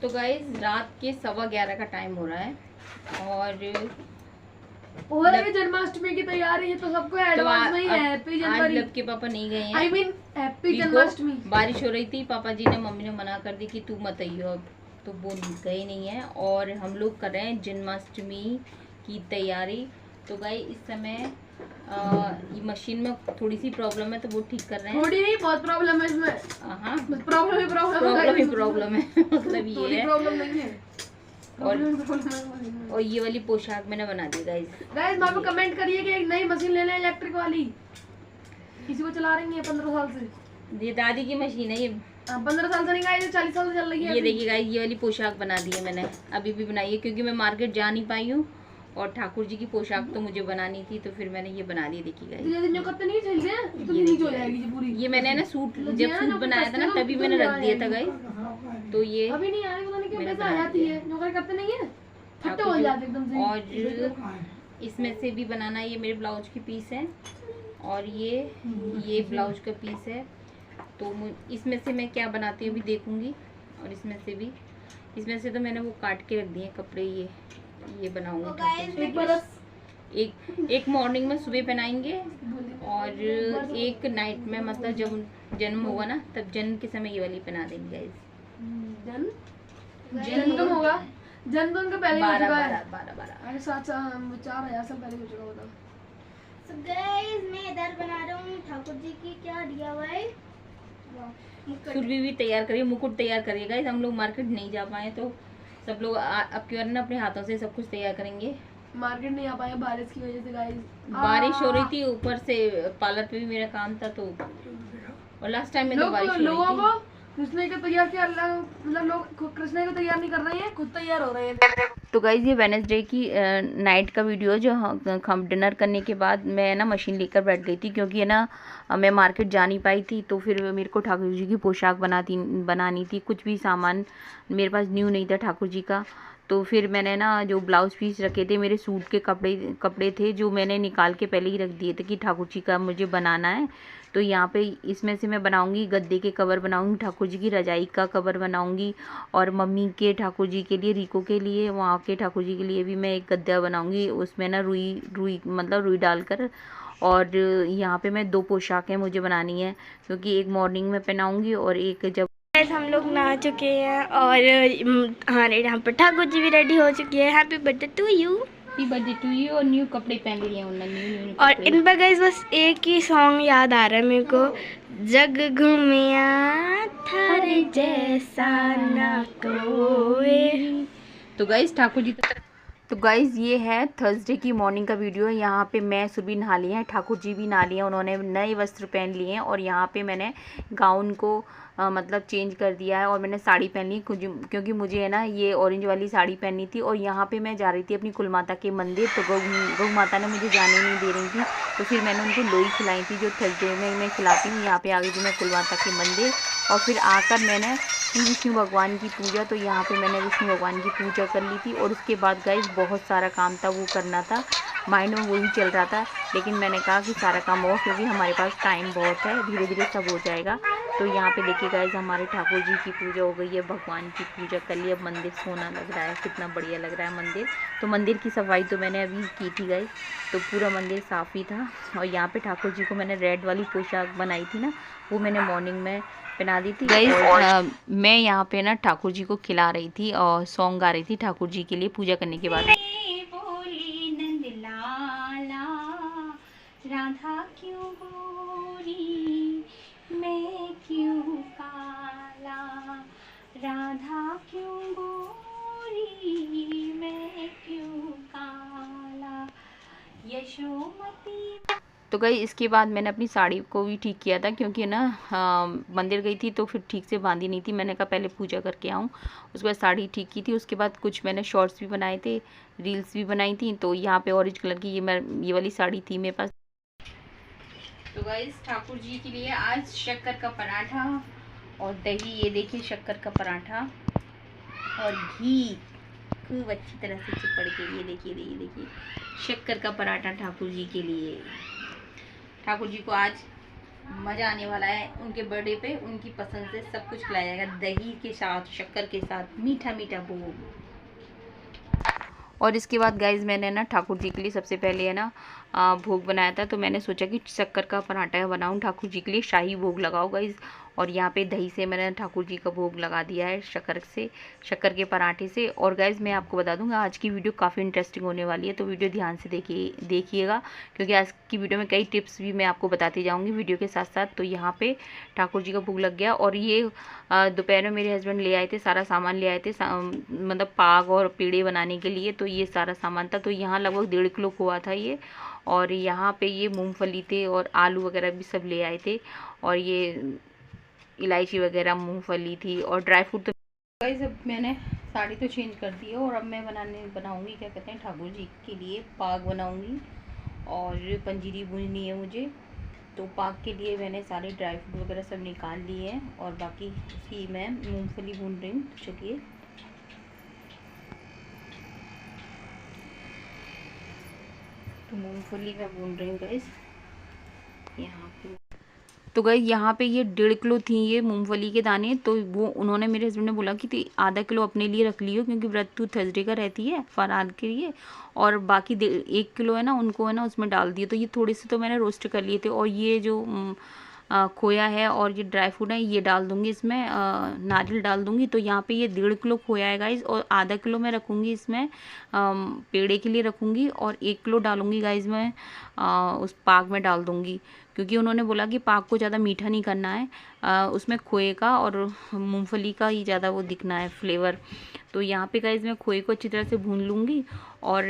तो गाइस रात के 11:15 का टाइम हो रहा है और हो रही है जन्माष्टमी की तैयारी है, तो सबको एडवांस में ही हैप्पी जनवरी। लब के पापा नहीं गए हैं। I mean happy Janmashtami. बारिश हो रही थी, पापा जी ने मम्मी ने मना कर दी कि तू मत आइयो अब, तो वो गए नहीं है और हम लोग कर रहे हैं जन्माष्टमी की तैयारी। तो गाइस इस समय ये मशीन में थोड़ी सी प्रॉब्लम है, तो वो ठीक कर रहे हैं। थोड़ी नहीं, बहुत प्रॉब्लम है इसमें। हाँ प्रॉब्लम ही प्रॉब्लम है मतलब ये है। प्रॉब्लम नहीं है। और ये वाली पोशाक मैंने बना दी गाइस। वहाँ पे कमेंट करिए कि एक नई मशीन ले लें इलेक्ट्रिक वाली, किसी को चला रही है 15 साल से। ये दादी की मशीन है ये। 15 साल से नहीं गाइस, 40 साल से चल रही है। ये देखिए गाइस, ये वाली पोशाक बना दी है मैंने, अभी भी बनाई है क्योंकि मैं मार्केट जा नहीं पाई हूँ और ठाकुर जी की पोशाक तो मुझे बनानी थी, तो फिर मैंने ये बना दी। देखिए गाइस, ये मैंने ना सूट, जब सूट बनाया था ना तभी मैंने रख दिया था गाइस। तो ये अभी नहीं आ रही, पता नहीं क्यों पैसा आ जाती है, नौकर करते नहीं है, फट्टे हो जाते एकदम से। और इसमें से भी बनाना, ये मेरे ब्लाउज की पीस है और ये ब्लाउज का पीस है। तो इसमें से मैं क्या बनाती हूँ अभी देखूंगी। और इसमें से तो मैंने वो काट के रख दिए कपड़े, ये बनाऊंगी। एक मॉर्निंग में सुबह पहनाएंगे और एक नाइट में, मतलब जब जन्म होगा ना तब जन्म के समय ये वाली पहना देंगे गाइस। जन्म कब होगा? जन्म तो उनका पहले हो चुका है। 12 अरे 4,000 साल पहले हो चुका होगा। So guys, मैं इधर बना रहा हूँ ठाकुर जी की क्या DIY सुरभि भी तैयार करिए, मुकुट तैयार करिए गाइस। हम लोग मार्केट नहीं जा पाए तो सब लोग अब की बार ना अपने हाथों से सब कुछ तैयार करेंगे। मार्केट नहीं आ पाए बारिश की वजह से गाइस। बारिश हो रही थी, ऊपर से पार्लर पे भी मेरा काम था, तो और लास्ट टाइम में तो बारिश हो रही थी। कृष्ण को तैयार किया, मतलब लोग कृष्ण को तैयार नहीं कर रहे हैं, खुद तैयार हो रहे हैं। तो गाइज ये वेडनेसडे की नाइट का वीडियो, जो हम डिनर करने के बाद मैं ना मशीन लेकर बैठ गई थी क्योंकि है ना मैं मार्केट जा नहीं पाई थी। तो फिर मेरे को ठाकुर जी की पोशाक बनानी थी। कुछ भी सामान मेरे पास न्यू नहीं था ठाकुर जी का। तो फिर मैंने ना जो ब्लाउज़ पीस रखे थे, मेरे सूट के कपड़े थे जो मैंने निकाल के पहले ही रख दिए थे कि ठाकुर जी का मुझे बनाना है। तो यहाँ पे इसमें से मैं बनाऊंगी गद्दे के कवर बनाऊंगी, ठाकुर जी की रजाई का कवर बनाऊंगी और मम्मी के ठाकुर जी के लिए, रिको के लिए, वहाँ के ठाकुर जी के लिए भी मैं एक गद्दा बनाऊंगी। उसमें ना रुई डालकर। और यहाँ पे मैं 2 पोशाकें मुझे बनानी है क्योंकि एक मॉर्निंग में पहनाऊंगी और एक जब हम लोग नहा चुके हैं और हमारे यहाँ पर ठाकुर जी भी रेडी हो चुकी है। Happy birthday to you. Happy birthday to you. और न्यू कपड़े पहन लिए उन्होंने, न्यू और इन पर गाइस बस एक ही सॉन्ग याद आ रहा है मेरे को, जग घूमिया थारे जैसा ना कोई। तो गाइस ठाकुर जी तो गाइज़ ये है थर्सडे की मॉर्निंग का वीडियो है। यहाँ पे मैं सुबह नहा ली है, ठाकुर जी भी नहा लिए हैं, उन्होंने नए वस्त्र पहन लिए हैं और यहाँ पे मैंने गाउन को मतलब चेंज कर दिया है और मैंने साड़ी पहन ली क्योंकि मुझे है ना ये ऑरेंज वाली साड़ी पहननी थी। और यहाँ पे मैं जा रही थी अपनी कुल माता के मंदिर, तो गौ माता ने मुझे जाने नहीं दे रही थी, तो फिर मैंने उनको लोई खिलाई थी जो थर्सडे में मैं खिलाती हूँ। यहाँ पर आ गई थी मैं कुल माता के मंदिर और फिर आकर मैंने विष्णु भगवान की पूजा, तो यहाँ पे मैंने विष्णु भगवान की पूजा कर ली थी। और उसके बाद गाइस बहुत सारा काम था, वो करना था, माइंड में वही चल रहा था, लेकिन मैंने कहा कि सारा काम हो क्योंकि हमारे पास टाइम बहुत है, धीरे धीरे सब हो जाएगा। तो यहाँ पे देखिए गाइस हमारे ठाकुर जी की पूजा हो गई है, भगवान की पूजा कर ली। अब मंदिर सोना लग रहा है, कितना बढ़िया लग रहा है मंदिर। तो मंदिर की सफाई तो मैंने अभी की थी गाइस, तो पूरा मंदिर साफ़ ही था। और यहाँ पे ठाकुर जी को मैंने रेड वाली पोशाक बनाई थी ना, वो मैंने मॉर्निंग में पहना दी थी गाइस। मैं यहाँ पे ना ठाकुर जी को खिला रही थी और सॉन्ग गा रही थी ठाकुर जी के लिए पूजा करने के बाद। बोली नंद लाला राधा क्यों गोरी मैं क्यों काला, राधा क्यों गोरी मैं क्यों काला, यशोमती। तो गई इसके बाद मैंने अपनी साड़ी को भी ठीक किया था क्योंकि ना मंदिर गई थी तो फिर ठीक से बांधी नहीं थी। मैंने कहा पहले पूजा करके आऊँ, उसके बाद साड़ी ठीक की थी। उसके बाद कुछ मैंने शॉर्ट्स भी बनाए थे, रील्स भी बनाई थी। तो यहाँ पे ऑरेंज कलर की ये वाली साड़ी थी मेरे पास। तो गाइस ठाकुर जी के लिए आज शक्कर का पराठा और दही, ये देखिए शक्कर का पराठा और घी खूब अच्छी तरह से चिपड़ के, ये देखिए शक्कर का पराठा ठाकुर जी के लिए। ठाकुर जी को आज मज़ा आने वाला है। उनके बर्थडे पे उनकी पसंद से सब कुछ खिलाया जाएगा, दही के साथ, शक्कर के साथ, मीठा मीठा भोग। और इसके बाद गाइज मैंने ना ठाकुर जी के लिए सबसे पहले है ना भोग बनाया था। तो मैंने सोचा कि शक्कर का पराठा बनाऊं ठाकुर जी के लिए, शाही भोग लगाओ गाइज। और यहाँ पे दही से मैंने ठाकुर जी का भोग लगा दिया है, शक्कर के पराठे से। और गाइज मैं आपको बता दूंगा आज की वीडियो काफ़ी इंटरेस्टिंग होने वाली है, तो वीडियो ध्यान से देखिएगा क्योंकि आज की वीडियो में कई टिप्स भी मैं आपको बताती जाऊँगी वीडियो के साथ साथ। तो यहाँ पे ठाकुर जी का भोग लग गया। और ये दोपहर में मेरे हस्बैंड ले आए थे, सारा सामान ले आए थे, मतलब पाग और पेड़े बनाने के लिए। तो ये सारा सामान था। तो यहाँ लगभग 1.5 किलो खोआ था ये। और यहाँ पे ये मूंगफली थे और आलू वगैरह भी सब ले आए थे। और ये इलायची वगैरह, मूंगफली थी और ड्राई फ्रूट। तो गाइस अब मैंने साड़ी तो चेंज कर दी है और अब मैं बनाऊंगी क्या कहते हैं, ठाकुर जी के लिए पाग बनाऊंगी। और पंजीरी भूननी है मुझे। तो पाग के लिए मैंने सारे ड्राई फ्रूट वगैरह सब निकाल लिए हैं और बाकी उसकी मैं मूंगफली भून रही हूँ। चलिए, तो मूंगफली मैं भून रही हूँ गाइस यहाँ पे। तो गाइस यहाँ पे ये 1.5 किलो थी ये मूंगफली के दाने। तो वो उन्होंने, मेरे हस्बैंड ने बोला कि आधा किलो अपने लिए रख लियो क्योंकि व्रत तो थर्सडे का रहती है फरार के लिए। और बाकी 1 किलो है ना उनको है ना उसमें डाल दिए। तो ये थोड़े से तो मैंने रोस्ट कर लिए थे। और ये जो खोया है और ये ड्राई फ्रूट है ये डाल दूंगी इसमें, नारियल डाल दूंगी। तो यहाँ पे ये 1.5 किलो खोया है गाइज। और आधा किलो मैं रखूँगी इसमें पेड़े के लिए रखूँगी। और 1 किलो डालूंगी गाइज मैं उस पाग में डाल दूंगी क्योंकि उन्होंने बोला कि पाग को ज़्यादा मीठा नहीं करना है, उसमें खोए का और मूंगफली का ही ज़्यादा वो दिखना है फ्लेवर। तो यहाँ पे गाइज मैं खोए को अच्छी तरह से भून लूँगी। और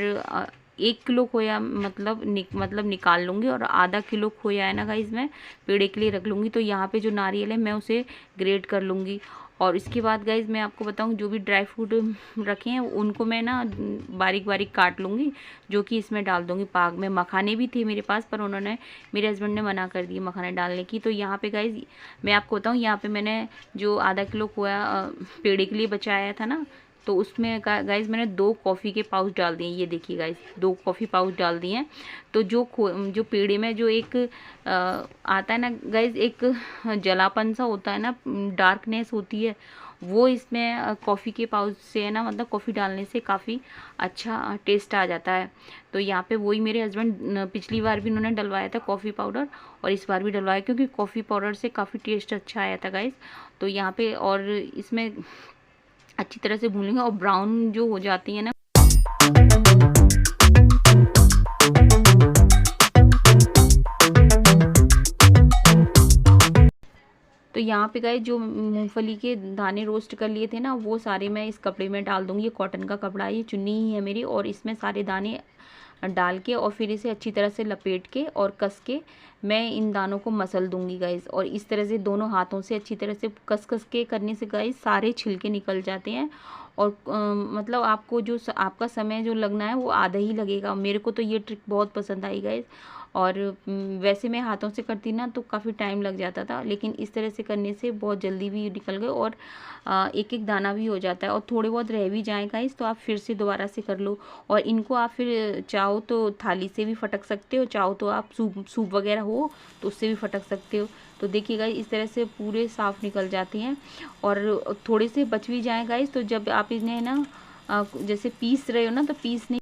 1 किलो खोया मतलब निकाल लूँगी। और आधा किलो खोया है ना गाइज मैं पेड़े के लिए रख लूँगी। तो यहाँ पे जो नारियल है मैं उसे ग्रेट कर लूँगी। और इसके बाद गाइज मैं आपको बताऊँ, जो भी ड्राई फ्रूट रखे हैं उनको मैं ना बारीक बारीक काट लूँगी, जो कि इसमें डाल दूँगी पाग में। मखाने भी थे मेरे पास पर उन्होंने, मेरे हस्बैंड ने मना कर दिए मखाने डालने की। तो यहाँ पे गाइज मैं आपको बताऊँ, यहाँ पे मैंने जो आधा किलो खोया पेड़े के लिए बचाया था ना, तो उसमें गाइज मैंने 2 कॉफ़ी के पाउच डाल दिए। ये देखिए गाइज 2 कॉफ़ी पाउच डाल दिए हैं। तो जो पेड़े में जो एक आता है ना गाइज, एक जलापन सा होता है ना, डार्कनेस होती है, वो इसमें कॉफ़ी के पाउच से है ना, मतलब कॉफ़ी डालने से काफ़ी अच्छा टेस्ट आ जाता है। तो यहाँ पे वही मेरे हस्बैंड पिछली बार भी उन्होंने डलवाया था कॉफ़ी पाउडर और इस बार भी डलवाया क्योंकि कॉफ़ी पाउडर से काफ़ी टेस्ट अच्छा आया था गाइज। तो यहाँ पे और इसमें अच्छी तरह से भून लेंगे। और ब्राउन जो हो जाती है ना, तो यहाँ पे गाइस जो मूंगफली के दाने रोस्ट कर लिए थे ना, वो सारे मैं इस कपड़े में डाल दूंगी। ये कॉटन का कपड़ा है, ये चुन्नी ही है मेरी। और इसमें सारे दाने डाल के और फिर इसे अच्छी तरह से लपेट के और कस के मैं इन दानों को मसल दूंगी गाइस। और इस तरह से दोनों हाथों से अच्छी तरह से कस के करने से गाइस सारे छिलके निकल जाते हैं। और मतलब आपको जो आपका समय जो लगना है वो आधा ही लगेगा। मेरे को तो ये ट्रिक बहुत पसंद आई गाइस। और वैसे मैं हाथों से करती ना तो काफ़ी टाइम लग जाता था, लेकिन इस तरह से करने से बहुत जल्दी भी निकल गए और एक एक दाना भी हो जाता है। और थोड़े बहुत रह भी जाए गाइस तो आप फिर से दोबारा से कर लो। और इनको आप फिर चाहो तो थाली से भी फटक सकते हो, चाहो तो आप सूप वगैरह हो तो उससे भी फटक सकते हो। तो देखिए गाइस इस तरह से पूरे साफ़ निकल जाते हैं। और थोड़े से बच भी जाए गाइस तो जब आप इन्हें ना जैसे पीस रहे हो ना, तो पीसने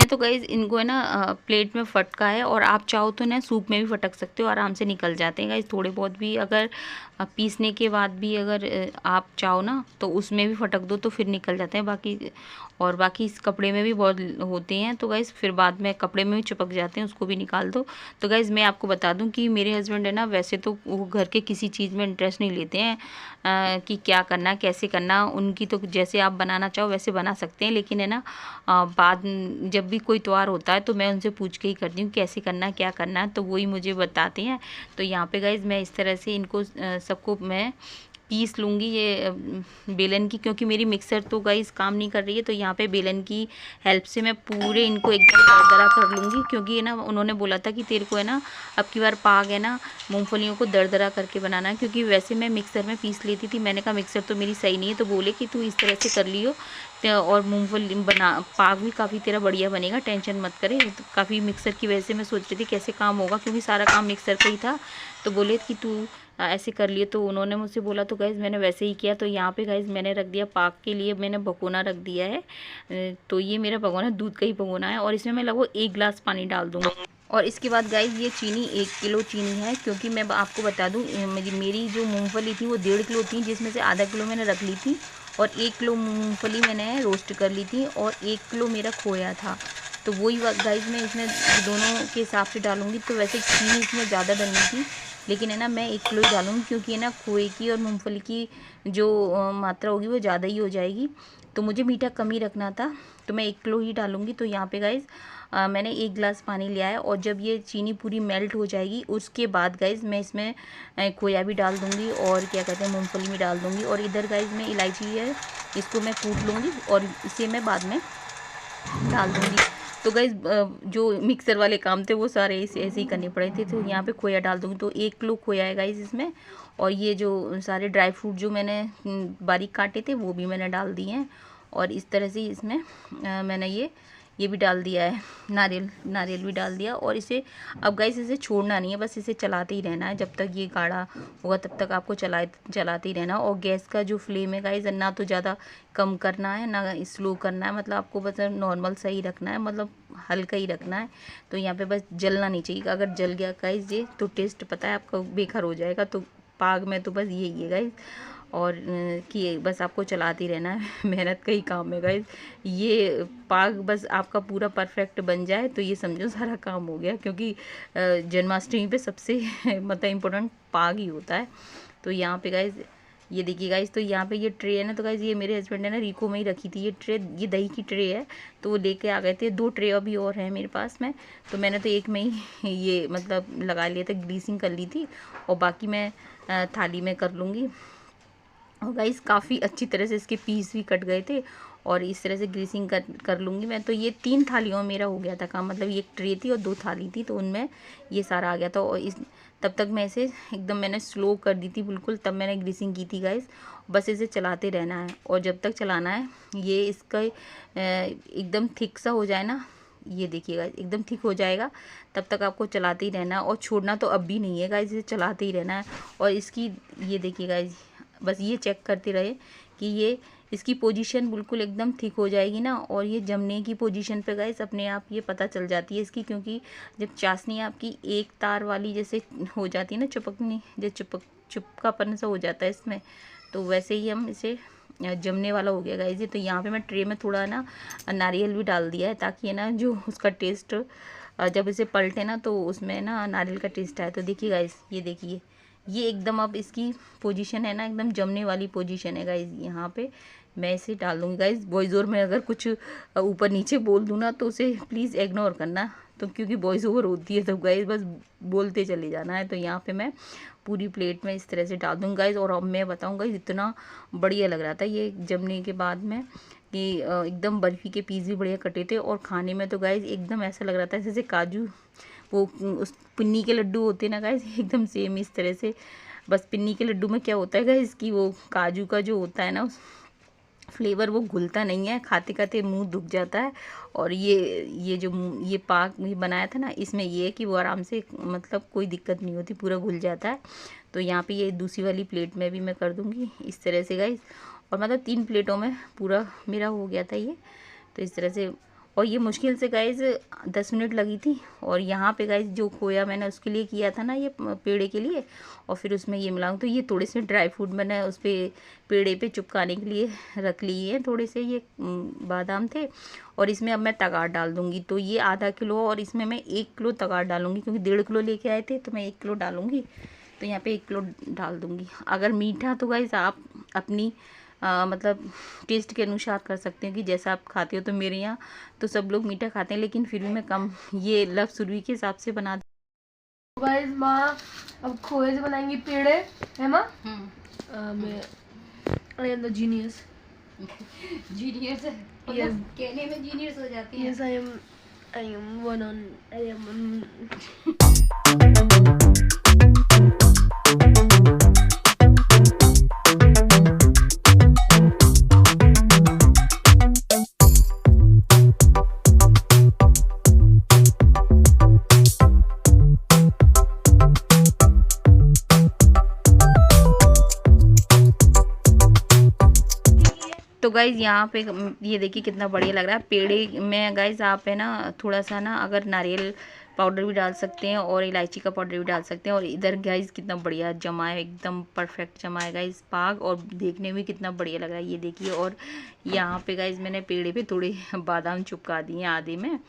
तो गाइज इनको है ना प्लेट में फटका है। और आप चाहो तो ना सूप में भी फटक सकते हो, आराम से निकल जाते हैं गाइज। थोड़े बहुत भी अगर पीसने के बाद भी अगर आप चाहो ना तो उसमें भी फटक दो तो फिर निकल जाते हैं। बाकी इस कपड़े में भी बहुत होते हैं तो गाइज फिर बाद में कपड़े में भी चिपक जाते हैं, उसको भी निकाल दो। तो गाइज मैं आपको बता दूं कि मेरे हस्बैंड है ना, वैसे तो वो घर के किसी चीज़ में इंटरेस्ट नहीं लेते हैं कि क्या करना कैसे करना। उनकी तो जैसे आप बनाना चाहो वैसे बना सकते हैं, लेकिन है ना बाद जब भी कोई त्यौहार होता है तो मैं उनसे पूछ के ही करती हूँ कैसे करना क्या करना है, तो वही मुझे बताते हैं। तो यहाँ पे गाइज मैं इस तरह से इनको सबको मैं पीस लूँगी ये बेलन की, क्योंकि मेरी मिक्सर तो गाइस काम नहीं कर रही है। तो यहाँ पे बेलन की हेल्प से मैं पूरे इनको एकदम दरदरा कर लूँगी, क्योंकि ना उन्होंने बोला था कि तेरे को है ना अब की बार पाग है ना मूंगफलियों को दरदरा करके बनाना है, क्योंकि वैसे मैं मिक्सर में पीस लेती थी। मैंने कहा मिक्सर तो मेरी सही नहीं है, तो बोले कि तू इस तरह से कर लियो और मूंगफली बना पाग भी काफ़ी तेरा बढ़िया बनेगा, टेंशन मत करे। तो काफ़ी मिक्सर की वजह से मैं सोच रही थी कैसे काम होगा, क्योंकि सारा काम मिक्सर का ही था। तो बोले कि तू ऐसे कर लिए, तो उन्होंने मुझसे बोला, तो गाइज़ मैंने वैसे ही किया। तो यहाँ पे गाइज़ मैंने रख दिया पाक के लिए, मैंने भगोना रख दिया है। तो ये मेरा भगोना दूध का ही भगोना है, और इसमें मैं लगभग 1 गिलास पानी डाल दूँगा। और इसके बाद गाइज़ ये चीनी 1 किलो चीनी है, क्योंकि मैं आपको बता दूँ मेरी जो मूँगफली थी वो 1.5 किलो थी, जिसमें से आधा किलो मैंने रख ली थी, और 1 किलो मूँगफली मैंने रोस्ट कर ली थी, और 1 किलो मेरा खोया था। तो वही गाइज़ मैं इसमें दोनों के हिसाब से डालूँगी। तो वैसे चीनी इसमें ज़्यादा डलनी थी, लेकिन है ना मैं 1 किलो ही डालूँगी, क्योंकि है ना खोए की और मूंगफली की जो मात्रा होगी वो ज़्यादा ही हो जाएगी। तो मुझे मीठा कम ही रखना था, तो मैं 1 किलो ही डालूँगी। तो यहाँ पे गाइज़ मैंने 1 गिलास पानी लिया है, और जब ये चीनी पूरी मेल्ट हो जाएगी उसके बाद गाइज़ मैं इसमें खोया भी डाल दूँगी, और क्या कहते हैं मूँगफली भी डाल दूँगी। और इधर गाइज़ में इलायची है, इसको मैं कूट लूँगी और इसे मैं बाद में डाल दूँगी। तो गाइज़ जो मिक्सर वाले काम थे वो सारे ऐसे ही करने पड़े थे। तो यहाँ पे खोया डाल दूँगी। तो 1 किलो खोया है गाइज़ इसमें, और ये जो सारे ड्राई फ्रूट जो मैंने बारीक काटे थे वो भी मैंने डाल दिए हैं। और इस तरह से इसमें मैंने ये भी डाल दिया है, नारियल भी डाल दिया। और इसे अब गाइस इसे छोड़ना नहीं है, बस इसे चलाते ही रहना है। जब तक ये गाढ़ा होगा तब तक आपको चलाते ही रहना। और गैस का जो फ्लेम है गाइस ना तो ज़्यादा कम करना है ना स्लो करना है, मतलब आपको बस नॉर्मल सा ही रखना है, मतलब हल्का ही रखना है। तो यहाँ पे बस जलना नहीं चाहिए, अगर जल गया गाइस ये तो टेस्ट पता है आपका बेकार हो जाएगा। तो पाग में तो बस यही है गाइस, और कि बस आपको चलाते रहना है, मेहनत का ही काम है गाइस। ये पाग बस आपका पूरा परफेक्ट बन जाए तो ये समझो सारा काम हो गया, क्योंकि जन्माष्टमी पे सबसे मतलब इम्पोर्टेंट पाग ही होता है। तो यहाँ पे गाइस ये देखिए गाइस, तो यहाँ पे ये ट्रे है ना, तो गाइस ये मेरे हस्बैंड ने ना रीको में ही रखी थी ये ट्रे, ये दही की ट्रे है, तो वो लेके आ गए थे। 2 ट्रे अभी और हैं मेरे पास में, तो मैंने तो एक में ही ये मतलब लगा लिया था, ग्रीसिंग कर ली थी, और बाकी मैं थाली में कर लूँगी। और गाइस काफ़ी अच्छी तरह से इसके पीस भी कट गए थे, और इस तरह से ग्रीसिंग कर लूँगी मैं। तो ये 3 थालियों में मेरा हो गया था काम, मतलब ये एक ट्रे थी और 2 थाली थी, तो उनमें ये सारा आ गया था। और तब तक मैं इसे एकदम मैंने स्लो कर दी थी बिल्कुल, तब मैंने ग्रीसिंग की थी गाइस। बस इसे चलाते रहना है, और जब तक चलाना है ये इसका एकदम थिक सा हो जाए ना, ये देखिएगा एकदम थिक हो जाएगा, तब तक आपको चलाते ही रहना है। और छोड़ना तो अब भी नहीं है गाइस, इसे चलाते ही रहना है। और इसकी ये देखिएगा बस ये चेक करते रहे कि ये इसकी पोजीशन बिल्कुल एकदम ठीक हो जाएगी ना, और ये जमने की पोजीशन पे गाइस अपने आप ये पता चल जाती है इसकी, क्योंकि जब चाशनी आपकी एक तार वाली जैसे हो जाती है ना, चिपकनी जैसे चिपकापन सा हो जाता है इसमें, तो वैसे ही हम इसे जमने वाला हो गया गाइस। तो यहाँ पे मैं ट्रे में थोड़ा ना नारियल भी डाल दिया है, ताकि है ना जो उसका टेस्ट जब इसे पलटे ना तो उसमें ना नारियल का टेस्ट आए। तो देखिए गाइस, ये देखिए ये एकदम अब इसकी पोजीशन है ना एकदम जमने वाली पोजीशन है गाइस। यहाँ पे मैं इसे डाल दूँगी गाइस। वॉइस ओवर में अगर कुछ ऊपर नीचे बोल दूँ ना तो उसे प्लीज़ इग्नोर करना, तो क्योंकि वॉइस ओवर होती है तो गाइस बस बोलते चले जाना है। तो यहाँ पे मैं पूरी प्लेट में इस तरह से डाल दूँगी गाइस। और अब मैं बताऊँगा इतना बढ़िया लग रहा था ये जमने के बाद में, कि एकदम बर्फ़ी के पीस भी बढ़िया कटे थे, और खाने में तो गाइस एकदम ऐसा लग रहा था जैसे काजू वो उस पिन्नी के लड्डू होते हैं ना गाइस, एकदम सेम इस तरह से। बस पिन्नी के लड्डू में क्या होता है गाइस कि वो काजू का जो होता है ना उस फ्लेवर वो घुलता नहीं है, खाते खाते मुंह दुख जाता है। और ये जो ये पाक बनाया था ना, इसमें ये है कि वो आराम से मतलब कोई दिक्कत नहीं होती, पूरा घुल जाता है। तो यहाँ पे ये दूसरी वाली प्लेट में भी मैं कर दूँगी इस तरह से गाइस, और मतलब 3 प्लेटों में पूरा मेरा हो गया था ये। तो इस तरह से, और ये मुश्किल से गाइस 10 मिनट लगी थी। और यहाँ पे गाइस जो खोया मैंने उसके लिए किया था ना, ये पेड़े के लिए, और फिर उसमें ये मिलाऊँ, तो ये थोड़े से ड्राई फ्रूट मैंने उस पर पेड़े पे चिपकाने के लिए रख लिए हैं, थोड़े से ये बादाम थे। और इसमें अब मैं तगाड़ डाल दूँगी। तो ये आधा किलो, और इसमें मैं 1 किलो तगाड़ डालूँगी, क्योंकि 1.5 किलो लेके आए थे तो मैं 1 किलो डालूँगी। तो यहाँ पे 1 किलो डाल दूँगी। अगर मीठा तो गाइस आप अपनी मतलब टेस्ट के अनुसार कर सकते हैं कि जैसा आप खाते हो। तो मेरे यहाँ तो सब लोग मीठा खाते हैं, लेकिन फिर भी मैं कम ये लव सुरभि के हिसाब से बना गाइस माँ अब खोए से बनाएंगी पेड़े, है माँ? मैं I am the genius. Genius Yes. कहने में जीनियस हो जाती है। Yes, I am one on. I am. तो गाइज़ यहाँ पे ये देखिए कितना बढ़िया लग रहा है। पेड़े में गाइज़ आप है ना थोड़ा सा ना अगर नारियल पाउडर भी डाल सकते हैं और इलायची का पाउडर भी डाल सकते हैं। और इधर गाइज़ कितना बढ़िया जमा है, एकदम परफेक्ट जमा है गाइज़ पाग, और देखने में कितना बढ़िया लग रहा है ये देखिए। और यहाँ पे गाइज़ मैंने पेड़े पे थोड़े बादाम चिपका दिए आधे में,